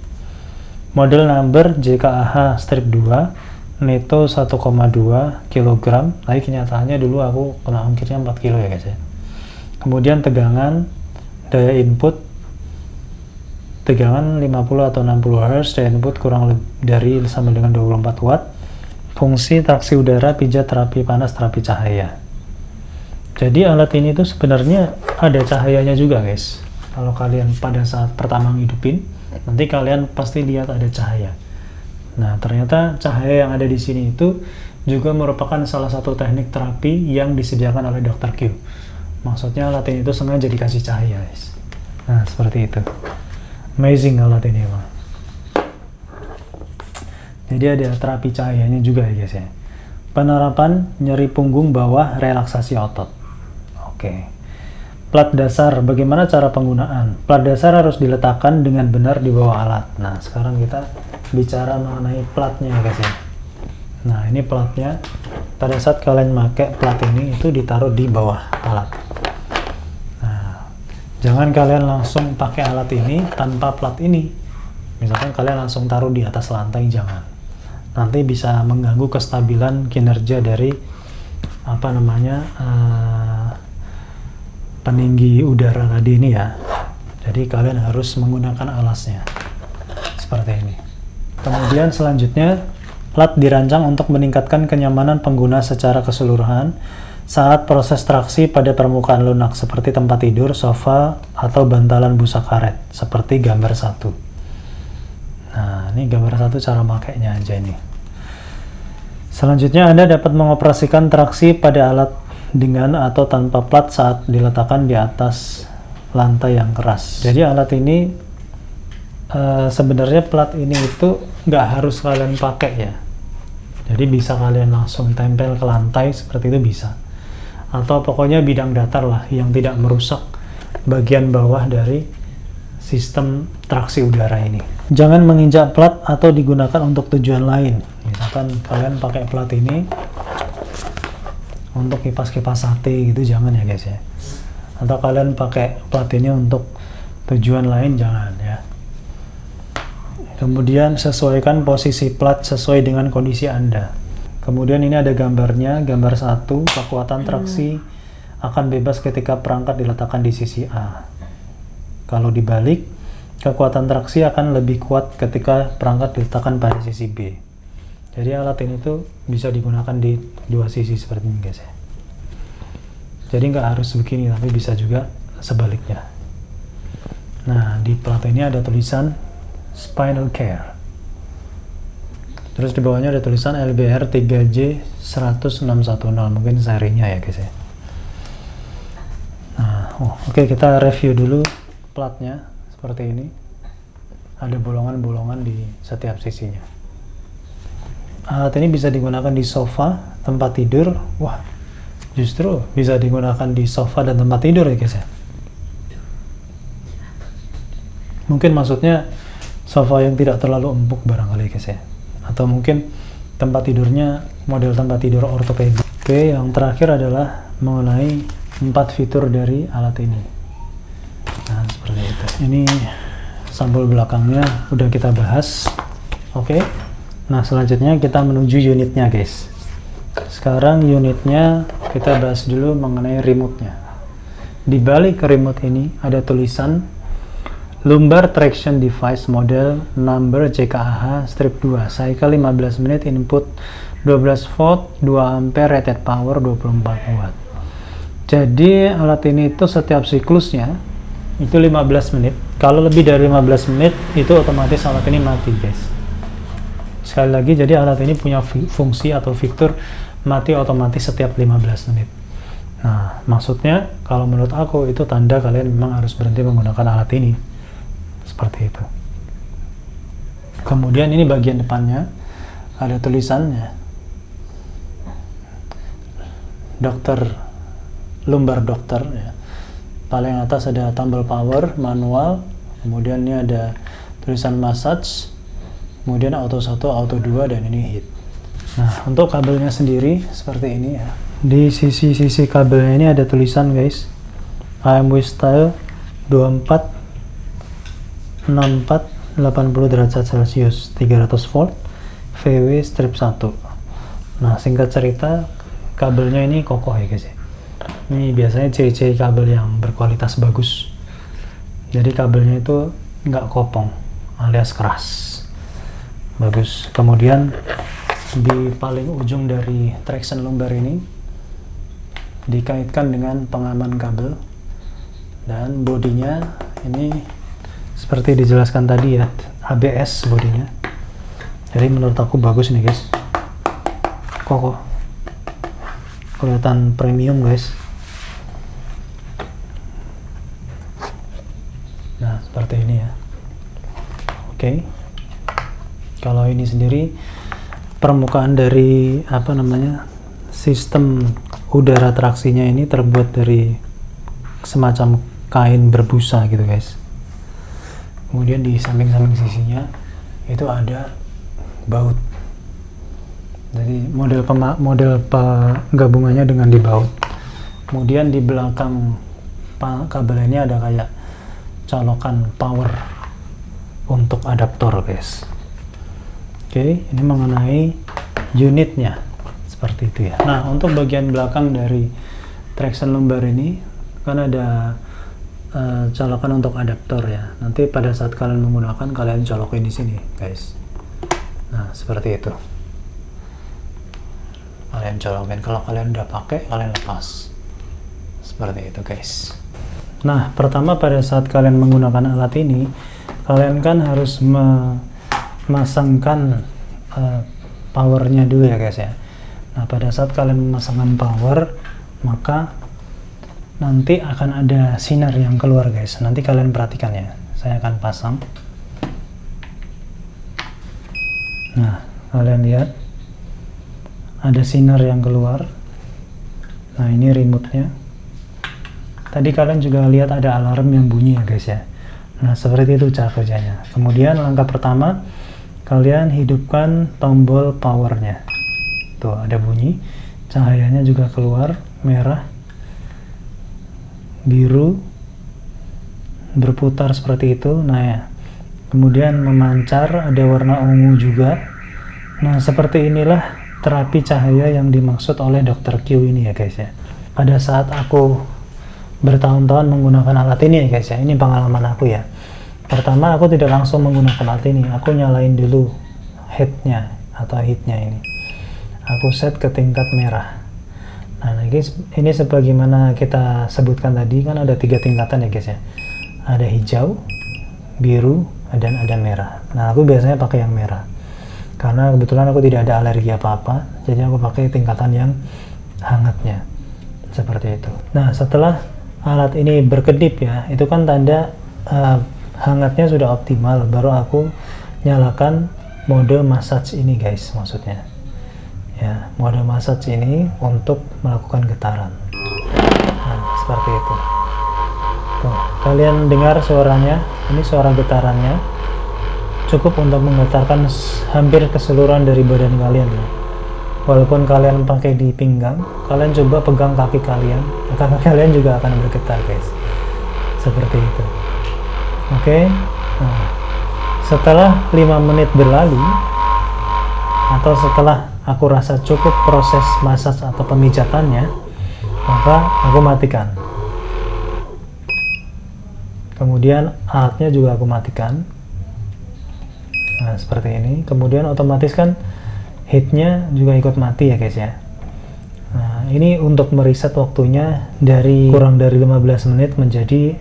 S1: Model number JKAH strip 2. Neto 1,2 kg. Tapi kenyataannya dulu aku kena ongkirnya 4 kilo ya guys ya. Kemudian tegangan, daya input, tegangan 50 atau 60 Hz, daya input kurang dari sama dengan 24 watt. Fungsi traksi udara, pijat, terapi panas, terapi cahaya. Jadi alat ini tuh sebenarnya ada cahayanya juga guys. Kalau kalian pada saat pertama ngidupin, nanti kalian pasti lihat ada cahaya. Nah, ternyata cahaya yang ada di sini itu juga merupakan salah satu teknik terapi yang disediakan oleh Dr. Q. Maksudnya alat ini itu sengaja dikasih cahaya, guys. Nah, seperti itu. Amazing alat ini, Bang. Jadi ada terapi cahayanya juga ya, guys ya. Penerapan nyeri punggung bawah, relaksasi otot. Oke. Plat dasar, bagaimana cara penggunaan? Plat dasar harus diletakkan dengan benar di bawah alat. Nah, sekarang kita bicara mengenai platnya guys ya. Nah, ini platnya. Pada saat kalian pakai plat ini, itu ditaruh di bawah alat. Nah, jangan kalian langsung pakai alat ini tanpa plat ini. Misalkan kalian langsung taruh di atas lantai, jangan. Nanti bisa mengganggu kestabilan kinerja dari peninggi udara tadi ini ya. Jadi kalian harus menggunakan alasnya seperti ini. Kemudian selanjutnya, plat dirancang untuk meningkatkan kenyamanan pengguna secara keseluruhan saat proses traksi pada permukaan lunak seperti tempat tidur, sofa, atau bantalan busa karet seperti gambar 1. Nah, ini gambar 1 cara makainya aja ini. Selanjutnya, Anda dapat mengoperasikan traksi pada alat dengan atau tanpa plat saat diletakkan di atas lantai yang keras. Jadi alat ini sebenarnya plat ini itu nggak harus kalian pakai ya. Jadi bisa kalian langsung tempel ke lantai seperti itu bisa. Atau pokoknya bidang datar lah yang tidak merusak bagian bawah dari sistem traksi udara ini. Jangan menginjak plat atau digunakan untuk tujuan lain. Misalkan kalian pakai plat ini untuk kipas-kipas sate gitu, jangan ya guys ya. Atau kalian pakai plat ini untuk tujuan lain, jangan ya. Kemudian sesuaikan posisi plat sesuai dengan kondisi Anda. Kemudian ini ada gambarnya, gambar 1, kekuatan traksi akan bebas ketika perangkat diletakkan di sisi A. Kalau dibalik, kekuatan traksi akan lebih kuat ketika perangkat diletakkan pada sisi B. Jadi alat ini tuh bisa digunakan di dua sisi seperti ini guys ya. Jadi nggak harus begini, tapi bisa juga sebaliknya. Nah, di plat ini ada tulisan Spinal Care. Terus di bawahnya ada tulisan LBR 3J 10610, mungkin serinya ya guys ya. Nah, oke, kita review dulu platnya seperti ini. Ada bolongan-bolongan di setiap sisinya. Alat ini bisa digunakan di sofa, tempat tidur. Wah, justru bisa digunakan di sofa dan tempat tidur ya guys ya. Mungkin maksudnya sofa yang tidak terlalu empuk barangkali guys ya, atau mungkin tempat tidurnya model tempat tidur ortopedi. Oke, yang terakhir adalah mengenai 4 fitur dari alat ini. Nah, seperti itu. Ini sampul belakangnya udah kita bahas. Oke. Nah, selanjutnya kita menuju unitnya guys. Sekarang unitnya kita bahas dulu mengenai remote-nya. Di balik remote ini ada tulisan Lumbar Traction Device model number CKAH strip 2, cycle 15 menit, input 12 volt, 2 ampere, rated power 24 watt. Jadi alat ini itu setiap siklusnya itu 15 menit. Kalau lebih dari 15 menit itu otomatis alat ini mati guys. Sekali lagi, jadi alat ini punya fungsi atau fitur mati otomatis setiap 15 menit. Nah, maksudnya kalau menurut aku itu tanda kalian memang harus berhenti menggunakan alat ini. Seperti itu. Kemudian ini bagian depannya ada tulisannya lumbar dokter ya. Paling atas ada tombol power manual, kemudian ini ada tulisan massage, kemudian auto 1, auto 2, dan ini heat. Nah, untuk kabelnya sendiri seperti ini ya. Di sisi-sisi kabelnya ini ada tulisan guys, AMW style 24 64 80 derajat Celcius 300 volt VW strip 1. Nah, singkat cerita kabelnya ini kokoh ya guys ya. Ini biasanya ciri-ciri kabel yang berkualitas bagus. Jadi kabelnya itu nggak kopong alias keras, bagus. Kemudian di paling ujung dari traction lumbar ini dikaitkan dengan pengaman kabel, dan bodinya ini seperti dijelaskan tadi ya, ABS bodinya. Jadi menurut aku bagus nih guys, kokoh, kelihatan premium guys. Nah, seperti ini ya. Oke. Kalau ini sendiri permukaan dari sistem udara traksinya ini terbuat dari semacam kain berbusa gitu guys. Kemudian di samping-samping sisinya itu ada baut. Jadi model penggabungannya dengan di baut. Kemudian di belakang kabel ini ada kayak colokan power untuk adaptor guys. Oke, ini mengenai unitnya seperti itu ya. Nah, untuk bagian belakang dari traction lumbar ini kan ada colokan untuk adaptor ya. Nanti pada saat kalian menggunakan, kalian colokin di sini guys. Nah, seperti itu. Kalian colokin. Kalau kalian udah pakai, kalian lepas. Seperti itu guys. Nah, pertama pada saat kalian menggunakan alat ini, kalian kan harus memasangkan powernya dulu ya guys ya. Nah, pada saat kalian memasangkan power, maka nanti akan ada sinar yang keluar guys. Nanti kalian perhatikan ya, saya akan pasang. Nah, kalian lihat ada sinar yang keluar. Nah, ini remote-nya. Tadi kalian juga lihat ada alarm yang bunyi ya guys ya. Nah, seperti itu cara kerjanya. Kemudian langkah pertama, kalian hidupkan tombol powernya. Tuh, ada bunyi, cahayanya juga keluar, merah, biru, berputar seperti itu. Nah ya, kemudian memancar, ada warna ungu juga. Nah, seperti inilah terapi cahaya yang dimaksud oleh Dr. Q ini ya guys ya. Pada saat aku bertahun-tahun menggunakan alat ini ya guys ya, ini pengalaman aku ya. Pertama, aku tidak langsung menggunakan alat ini, aku nyalain dulu headnya atau heatnya ini. Aku set ke tingkat merah. Nah, ini sebagaimana kita sebutkan tadi, kan ada 3 tingkatan ya guys ya. Ada hijau, biru, dan ada merah. Nah, aku biasanya pakai yang merah karena kebetulan aku tidak ada alergi apa-apa, jadi aku pakai tingkatan yang hangatnya seperti itu. Nah, setelah alat ini berkedip ya, itu kan tanda hangatnya sudah optimal, baru aku nyalakan mode massage ini guys, maksudnya ya, mode massage ini untuk melakukan getaran. Nah, seperti itu. Tuh, kalian dengar suaranya Ini suara getarannya cukup untuk menggetarkan hampir keseluruhan dari badan kalian ya. Walaupun kalian pakai di pinggang, kalian coba pegang kaki kalian, kaki kalian juga akan bergetar guys, seperti itu. Oke. Nah, setelah 5 menit berlalu atau setelah aku rasa cukup proses massage atau pemijatannya, maka aku matikan. Kemudian alatnya juga aku matikan. Nah, seperti ini. Kemudian otomatis kan heatnya juga ikut mati ya guys ya. Nah, ini untuk mereset waktunya dari kurang dari 15 menit menjadi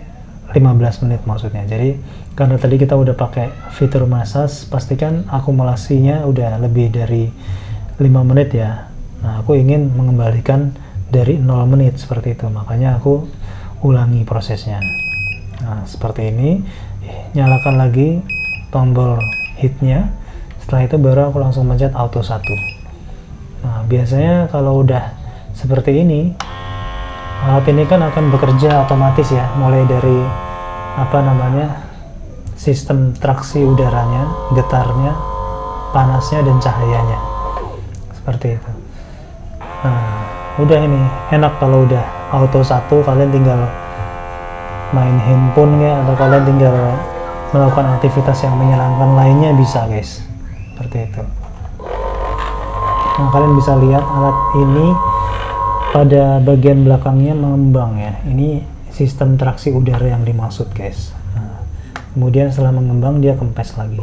S1: 15 menit maksudnya. Jadi karena tadi kita udah pakai fitur massage, pastikan akumulasinya udah lebih dari 5 menit ya. Nah, aku ingin mengembalikan dari 0 menit seperti itu, makanya aku ulangi prosesnya. Nah, seperti ini. Nyalakan lagi tombol heatnya. Setelah itu baru aku langsung pencet auto 1. Nah, biasanya kalau udah seperti ini, alat ini kan akan bekerja otomatis ya, mulai dari sistem traksi udaranya, getarnya, panasnya, dan cahayanya, seperti itu. Nah, udah ini enak kalau udah auto 1, kalian tinggal main handphone ya, atau kalian tinggal melakukan aktivitas yang menyenangkan lainnya bisa guys, seperti itu. Nah, kalian bisa lihat alat ini pada bagian belakangnya mengembang ya, ini sistem traksi udara yang dimaksud guys. Nah, kemudian setelah mengembang dia kempes lagi,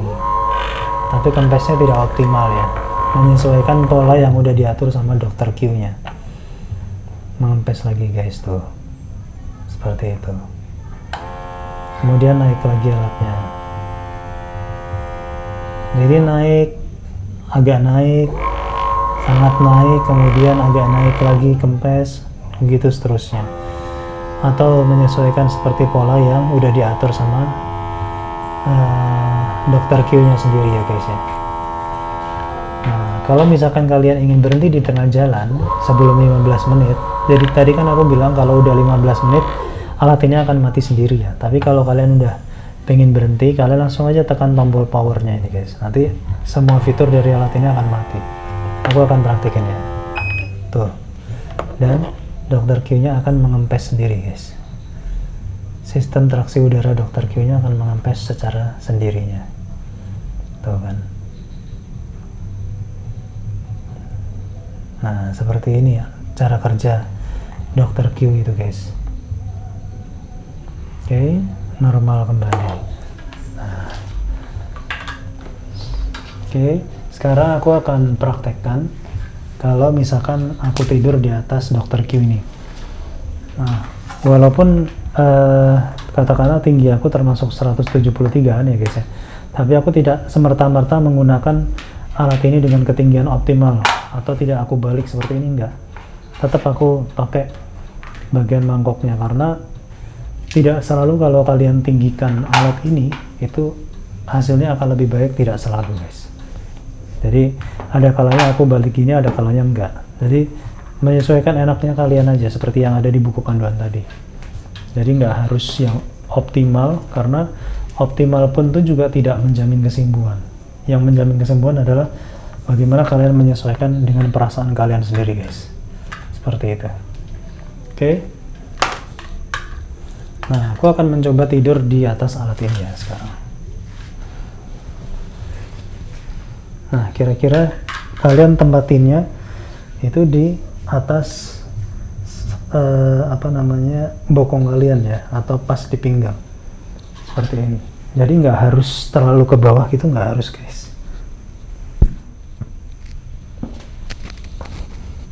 S1: tapi kempesnya tidak optimal ya, menyesuaikan pola yang udah diatur sama dokter Q nya. Mengempes lagi guys tuh, seperti itu. Kemudian naik lagi alatnya, jadi naik, agak naik, sangat naik, kemudian agak naik lagi, kempes, begitu seterusnya. Atau menyesuaikan seperti pola yang udah diatur sama dokter Q nya sendiri ya guys ya. Nah, kalau misalkan kalian ingin berhenti di tengah jalan sebelum 15 menit, jadi tadi kan aku bilang kalau udah 15 menit alat ini akan mati sendiri ya. Tapi kalau kalian udah pengen berhenti, kalian langsung aja tekan tombol powernya ini guys, nanti semua fitur dari alat ini akan mati. Aku akan praktekin ya, tuh, dan dokter Q nya akan mengempes sendiri guys. Sistem traksi udara dokter Q nya akan mengempes secara sendirinya, tuh kan. Nah, seperti ini ya cara kerja dokter Q itu guys. Oke, normal kembali. Nah, oke, sekarang aku akan praktekkan kalau misalkan aku tidur di atas dokter Q ini. Nah, walaupun katakanlah tinggi aku termasuk 173an ya guys ya, tapi aku tidak semerta-merta menggunakan alat ini dengan ketinggian optimal, atau tidak aku balik seperti ini, enggak. Tetap aku pakai bagian mangkoknya, karena tidak selalu kalau kalian tinggikan alat ini itu hasilnya akan lebih baik, tidak selalu guys. Jadi ada kalanya aku balik gini, ada kalanya enggak. Jadi menyesuaikan enaknya kalian aja, seperti yang ada di buku panduan tadi. Jadi nggak harus yang optimal, karena optimal pun itu juga tidak menjamin kesembuhan. Yang menjamin kesembuhan adalah bagaimana kalian menyesuaikan dengan perasaan kalian sendiri guys, seperti itu. Oke. Nah, aku akan mencoba tidur di atas alat ini ya sekarang. Nah, kira-kira kalian tempatinnya itu di atas bokong kalian ya, atau pas di pinggang seperti ini. Jadi nggak harus terlalu ke bawah gitu, nggak harus guys.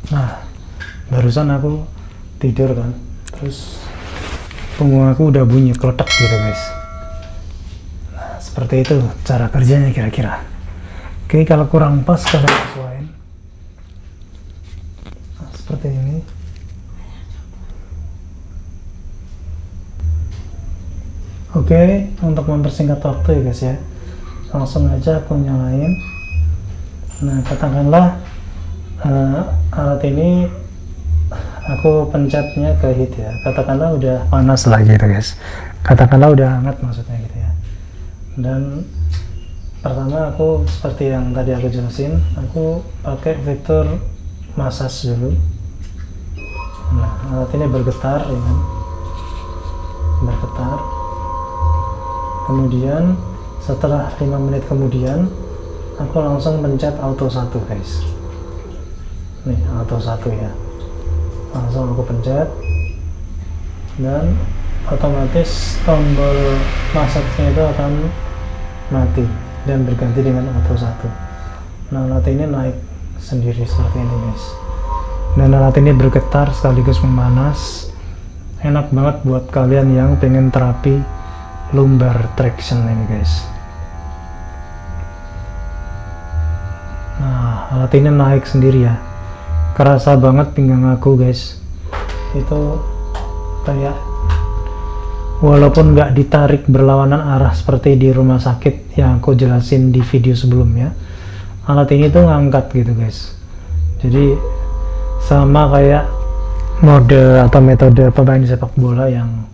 S1: Nah, barusan aku tidur kan, terus punggung aku udah bunyi kletek gitu guys. Nah, seperti itu cara kerjanya kira-kira. Oke, kalau kurang pas kalian sesuaiin. Nah, seperti ini. Oke, untuk mempersingkat waktu ya guys ya, langsung aja aku nyalain. Nah, katakanlah alat ini aku pencetnya ke heat ya, katakanlah udah panas lagi gitu guys, katakanlah udah hangat maksudnya gitu ya. Dan pertama aku seperti yang tadi aku jelasin, aku pakai fitur massage dulu. Nah, alat ini bergetar ya kan, bergetar. Kemudian setelah 5 menit kemudian aku langsung pencet auto 1 guys. Nih auto 1 ya, langsung aku pencet dan otomatis tombol massage-nya itu akan mati dan berganti dengan auto 1. Nah, alat ini naik sendiri seperti ini guys, dan alat ini bergetar sekaligus memanas. Enak banget buat kalian yang pengen terapi lumbar traction ini guys. Nah, alat ini naik sendiri ya, kerasa banget pinggang aku guys, itu kayak walaupun nggak ditarik berlawanan arah seperti di rumah sakit yang aku jelasin di video sebelumnya, alat ini tuh ngangkat gitu guys. Jadi sama kayak mode atau metode pemain sepak bola yang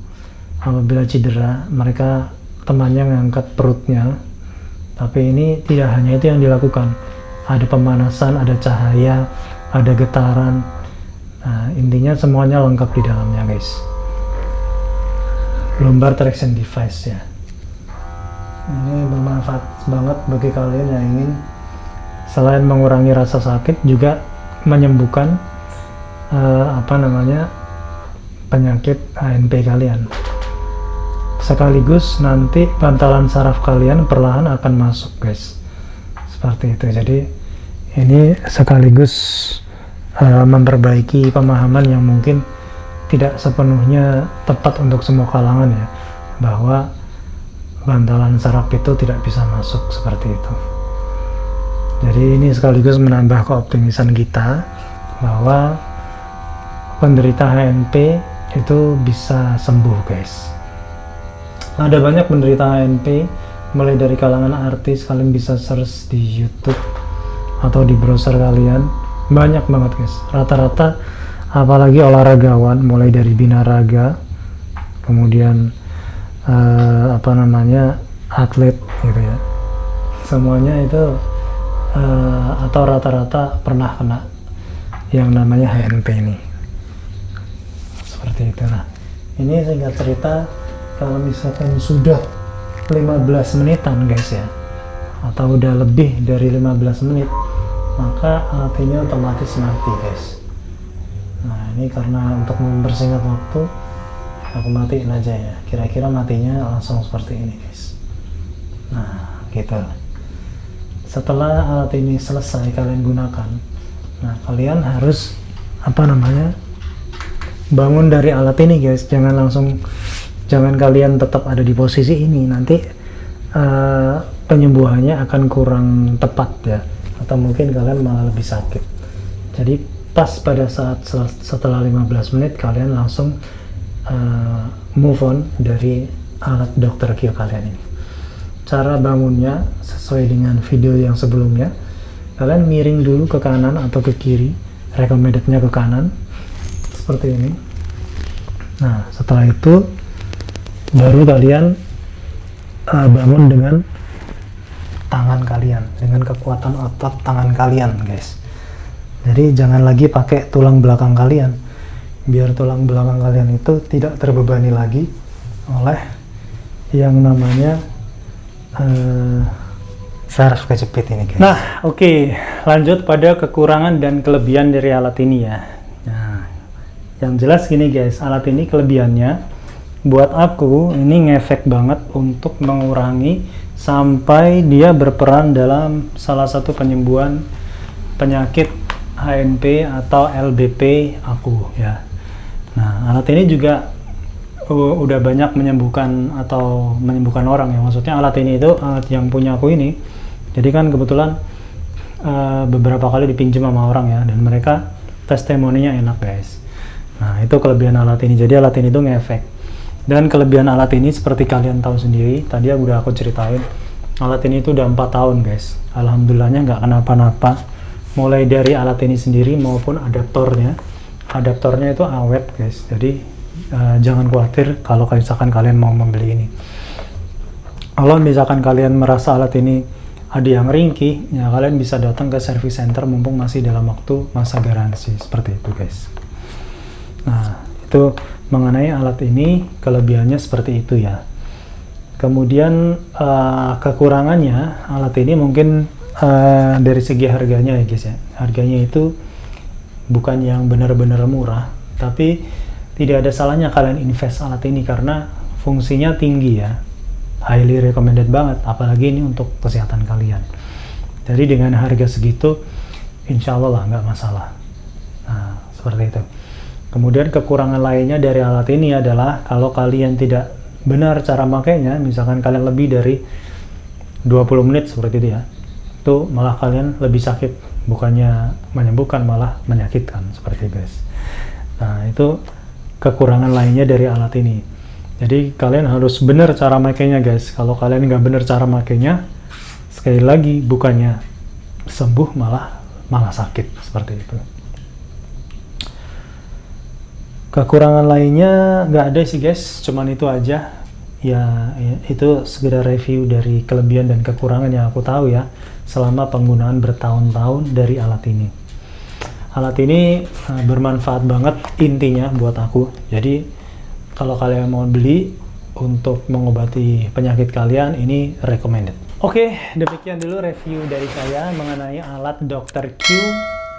S1: apabila cedera mereka temannya ngangkat perutnya, tapi ini tidak hanya itu yang dilakukan, ada pemanasan, ada cahaya, ada getaran. Nah, intinya semuanya lengkap di dalamnya guys. Lumbar traction device ya, ini bermanfaat banget bagi kalian yang ingin selain mengurangi rasa sakit juga menyembuhkan penyakit HNP kalian, sekaligus nanti bantalan saraf kalian perlahan akan masuk guys, seperti itu. Jadi ini sekaligus memperbaiki pemahaman yang mungkin tidak sepenuhnya tepat untuk semua kalangan ya, bahwa bantalan saraf itu tidak bisa masuk seperti itu. Jadi ini sekaligus menambah keoptimisan kita bahwa penderita HNP itu bisa sembuh guys. Ada banyak penderita HNP, mulai dari kalangan artis, kalian bisa search di YouTube atau di browser kalian, banyak banget guys. Rata-rata apalagi olahragawan, mulai dari binaraga, kemudian atlet gitu ya, semuanya itu atau rata-rata pernah kena yang namanya HNP ini, seperti itu. Nah, ini singkat cerita, kalau misalkan sudah 15 menitan guys ya, atau udah lebih dari 15 menit, maka alat ini otomatis mati guys. Nah, ini karena untuk mempersingkat waktu, aku matiin aja ya, kira-kira matinya langsung seperti ini guys. Nah, gitu. Setelah alat ini selesai kalian gunakan, nah kalian harus bangun dari alat ini guys. Jangan kalian tetap ada di posisi ini, nanti penyembuhannya akan kurang tepat ya, atau mungkin kalian malah lebih sakit. Jadi pas pada saat setelah 15 menit kalian langsung move on dari alat Dr. Q kalian ini. Cara bangunnya sesuai dengan video yang sebelumnya, kalian miring dulu ke kanan atau ke kiri, recommendednya ke kanan seperti ini. Nah, setelah itu baru kalian bangun dengan tangan kalian, dengan kekuatan otot tangan kalian guys. Jadi jangan lagi pakai tulang belakang kalian, biar tulang belakang kalian itu tidak terbebani lagi oleh yang namanya saraf kejepit ini guys. Nah, oke, lanjut pada kekurangan dan kelebihan dari alat ini ya. Nah, yang jelas gini guys, alat ini kelebihannya buat aku ini ngefek banget untuk mengurangi sampai dia berperan dalam salah satu penyembuhan penyakit HNP atau LBP aku ya. Nah, alat ini juga udah banyak menyembuhkan orang ya. Maksudnya alat ini itu alat yang punya aku ini. Jadi kan kebetulan beberapa kali dipinjam sama orang ya, dan mereka testimoninya enak guys. Nah, itu kelebihan alat ini. Jadi alat ini tuh ngefek. Dan kelebihan alat ini seperti kalian tahu sendiri, tadi udah aku ceritain, alat ini tuh udah 4 tahun guys. Alhamdulillahnya nggak kenapa-napa. Mulai dari alat ini sendiri maupun adaptornya itu awet guys. Jadi jangan khawatir kalau misalkan kalian mau membeli ini. Kalau misalkan kalian merasa alat ini ada yang ringkih, ya kalian bisa datang ke service center mumpung masih dalam waktu masa garansi, seperti itu guys. Nah, itu mengenai alat ini, kelebihannya seperti itu ya. Kemudian kekurangannya alat ini mungkin dari segi harganya ya guys ya. Harganya itu bukan yang benar-benar murah, tapi tidak ada salahnya kalian invest alat ini karena fungsinya tinggi ya. Highly recommended banget, apalagi ini untuk kesehatan kalian. Jadi dengan harga segitu, insya Allah lah nggak masalah. Nah, seperti itu. Kemudian kekurangan lainnya dari alat ini adalah kalau kalian tidak benar cara makainya, misalkan kalian lebih dari 20 menit seperti itu ya, itu malah kalian lebih sakit, bukannya menyembuhkan malah menyakitkan seperti itu guys. Nah, itu kekurangan lainnya dari alat ini. Jadi kalian harus benar cara makainya guys. Kalau kalian nggak benar cara makainya, sekali lagi bukannya sembuh malah sakit seperti itu. Kekurangan lainnya nggak ada sih guys, cuman itu aja. Ya itu sekedar review dari kelebihan dan kekurangan yang aku tahu ya selama penggunaan bertahun-tahun dari alat ini. Alat ini bermanfaat banget intinya buat aku. Jadi kalau kalian mau beli untuk mengobati penyakit kalian, ini recommended. Oke, demikian dulu review dari saya mengenai alat Dr. Q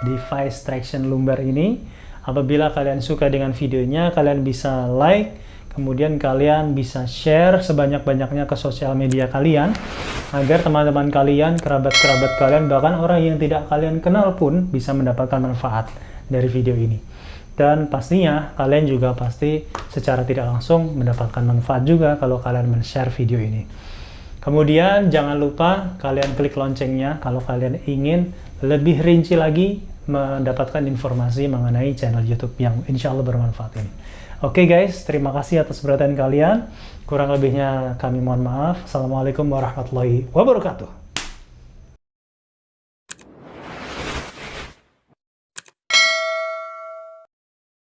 S1: Device Traction Lumbar ini. Apabila kalian suka dengan videonya, kalian bisa like, kemudian kalian bisa share sebanyak-banyaknya ke sosial media kalian, agar teman-teman kalian, kerabat-kerabat kalian, bahkan orang yang tidak kalian kenal pun bisa mendapatkan manfaat dari video ini. Dan pastinya kalian juga pasti secara tidak langsung mendapatkan manfaat juga kalau kalian men-share video ini. Kemudian jangan lupa kalian klik loncengnya kalau kalian ingin lebih rinci lagi mendapatkan informasi mengenai channel YouTube yang insya Allah bermanfaat ini. Oke guys, terima kasih atas perhatian kalian. Kurang lebihnya kami mohon maaf. Assalamualaikum warahmatullahi wabarakatuh.